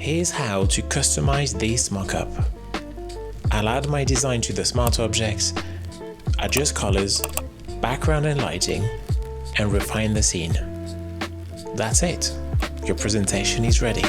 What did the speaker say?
Here's how to customize this mockup. I'll add my design to the smart objects, adjust colors, background and lighting, and refine the scene. That's it. Your presentation is ready.